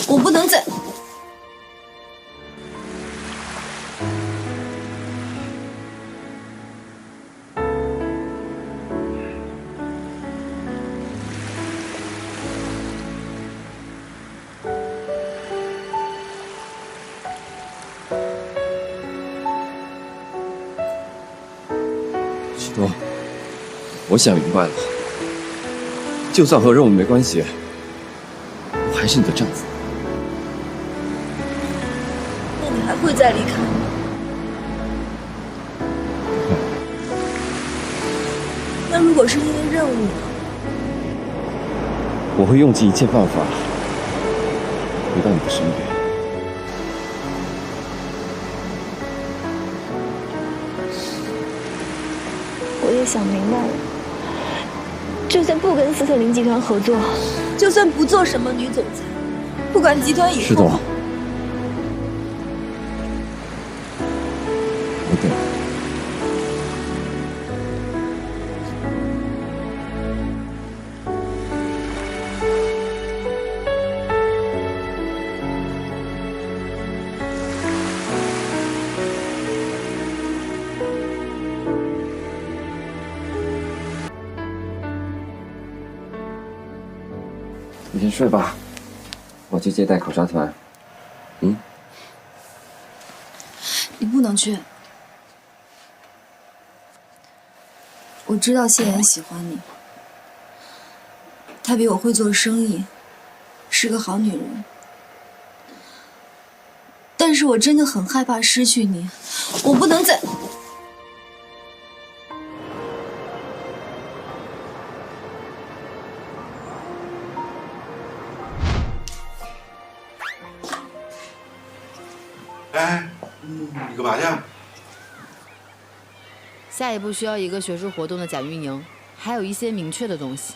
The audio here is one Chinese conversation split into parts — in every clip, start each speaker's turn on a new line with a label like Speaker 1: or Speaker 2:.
Speaker 1: 我不能再……
Speaker 2: 许多，我想明白了，就算和任务没关系，我还是你的丈夫。
Speaker 1: 那你还会再离开吗？那如果是因为任务呢？
Speaker 2: 我会用尽一切办法回到你的身边。
Speaker 1: 我也想明白了，就算不跟斯特林集团合作，就算不做什么女总裁，不管集团以后……
Speaker 2: 是的，我懂。你先睡吧，我去接待考察团。
Speaker 1: 你不能去。我知道谢妍喜欢你，她比我会做生意，是个好女人。但是我真的很害怕失去你，我不能再……
Speaker 3: 哎，你干嘛去？
Speaker 4: 下一步需要一个学术活动的假运营，还有一些明确的东西。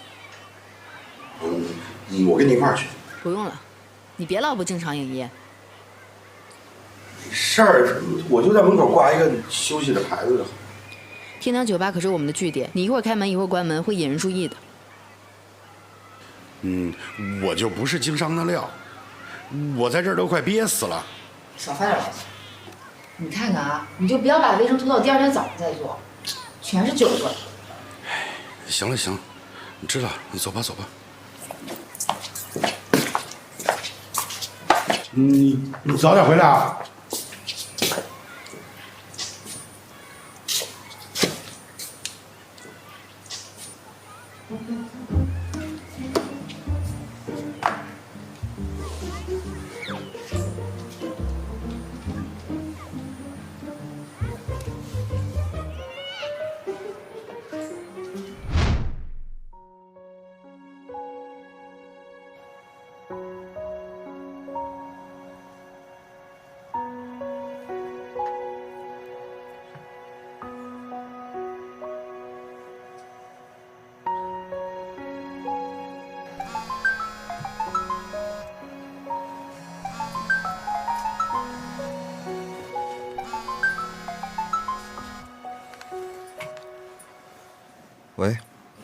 Speaker 3: 我跟你一块儿去。
Speaker 4: 不用了，你别老不正常营业。
Speaker 3: 没事儿，我就在门口挂一个休息的牌子就好。
Speaker 4: 天堂酒吧可是我们的据点，你一会儿开门一会儿关门，会引人注意的。
Speaker 3: 我就不是经商的料，我在这儿都快憋死了。
Speaker 5: 少发点牢骚。你看看啊，你就不要把卫生拖到第二天早上再做，全是酒味。
Speaker 3: 行了行了，你知道，你走吧走吧。你早点回来啊。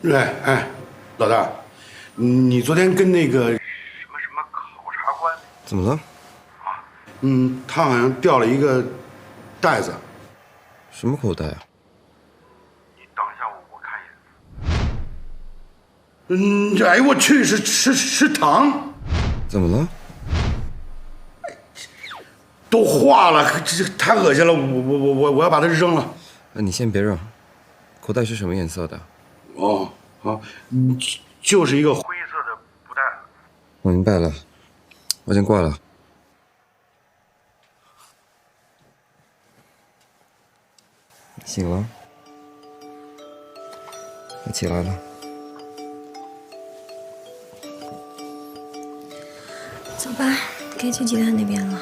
Speaker 2: 喂，
Speaker 3: 哎，老大，你昨天跟那个什么考察官
Speaker 2: 怎么了？
Speaker 3: 他好像掉了一个袋子。
Speaker 2: 什么口袋啊？
Speaker 3: 你等一下，我看一眼。哎呦我去，是糖，
Speaker 2: 怎么了？
Speaker 3: 都化了，这太恶心了，我要把它扔了。
Speaker 2: 你先别扔，口袋是什么颜色的？
Speaker 3: 哦，好，就是一个灰色的布袋。
Speaker 2: 我明白了，我先挂了。醒了，我起来了。
Speaker 1: 走吧，该去集团那边了。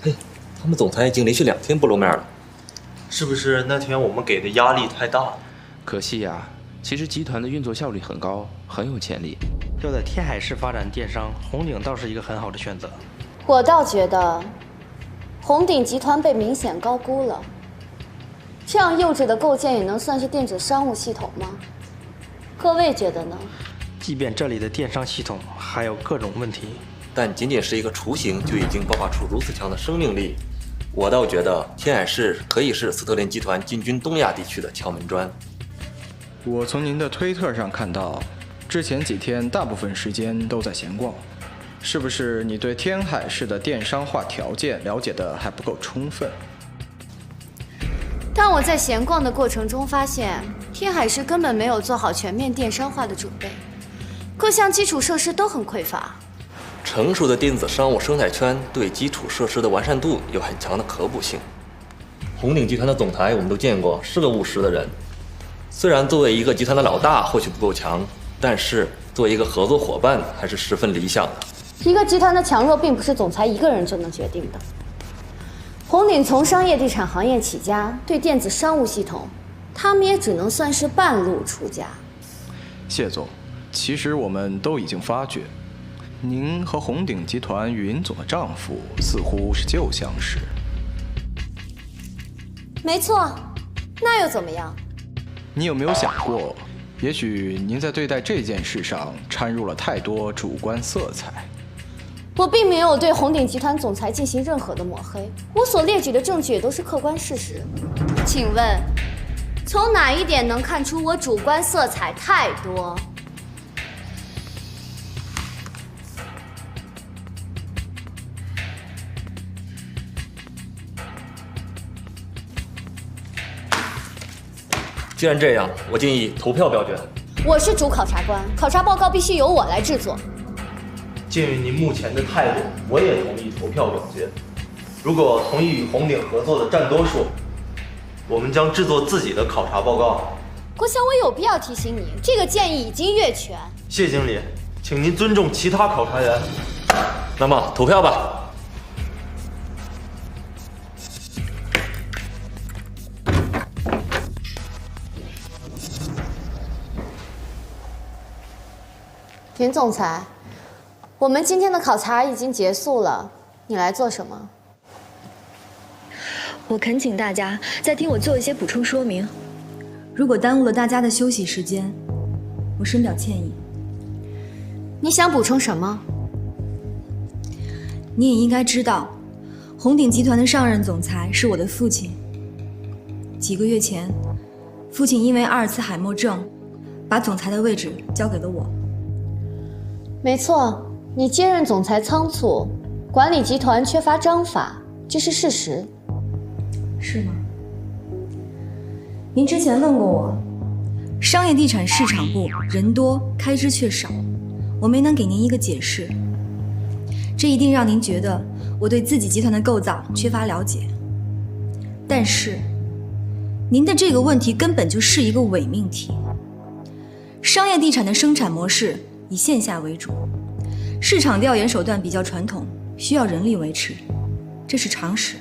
Speaker 6: 嘿，他们总裁已经连续2天不露面了，
Speaker 7: 是不是那天我们给的压力太大了？
Speaker 8: 可惜呀，其实集团的运作效率很高，很有潜力。
Speaker 9: 要在天海市发展电商，红岭倒是一个很好的选择。我倒觉得，红鼎集团被明显高估了。这样幼稚的构建也能算是电子商务系统吗？各位觉得呢？
Speaker 10: 即便这里的电商系统还有各种问题，
Speaker 6: 但仅仅是一个雏形就已经爆发出如此强的生命力，我倒觉得天海市可以是斯特林集团进军东亚地区的敲门砖。
Speaker 11: 我从您的推特上看到，之前几天大部分时间都在闲逛，是不是你对天海市的电商化条件了解的还不够充分？
Speaker 9: 但我在闲逛的过程中发现，天海市根本没有做好全面电商化的准备，各项基础设施都很匮乏。
Speaker 6: 成熟的电子商务生态圈对基础设施的完善度有很强的可补性。红鼎集团的总裁我们都见过，是个务实的人。虽然作为一个集团的老大或许不够强，但是作为一个合作伙伴还是十分理想的。
Speaker 9: 一个集团的强弱并不是总裁一个人就能决定的。红鼎从商业地产行业起家，对电子商务系统，他们也只能算是半路出家。
Speaker 11: 谢总，其实我们都已经发觉，您和红鼎集团云总的丈夫似乎是旧相识。
Speaker 9: 没错，那又怎么样？
Speaker 11: 你有没有想过，也许您在对待这件事上掺入了太多主观色彩？
Speaker 9: 我并没有对红鼎集团总裁进行任何的抹黑，我所列举的证据也都是客观事实。请问，从哪一点能看出我主观色彩太多？
Speaker 6: 既然这样，我建议投票表决。
Speaker 9: 我是主考察官，考察报告必须由我来制作。
Speaker 7: 鉴于您目前的态度，我也同意投票表决。如果同意与红鼎合作的占多数，我们将制作自己的考察报告。
Speaker 9: 我想我有必要提醒你，这个建议已经越权。
Speaker 7: 谢经理，请您尊重其他考察员。
Speaker 6: 那么投票吧。
Speaker 9: 云总裁，我们今天的考察已经结束了，你来做什么？
Speaker 1: 我恳请大家再听我做一些补充说明。
Speaker 12: 如果耽误了大家的休息时间，我深表歉意。
Speaker 9: 你想补充什么？
Speaker 12: 你也应该知道，红鼎集团的上任总裁是我的父亲。几个月前，父亲因为阿尔茨海默症，把总裁的位置交给了我。
Speaker 9: 没错，你接任总裁仓促，管理集团缺乏章法，这是事实。
Speaker 12: 是吗？您之前问过我，商业地产市场部人多开支却少，我没能给您一个解释，这一定让您觉得我对自己集团的构造缺乏了解。但是，您的这个问题根本就是一个伪命题。商业地产的生产模式以线下为主，市场调研手段比较传统，需要人力维持，这是常识。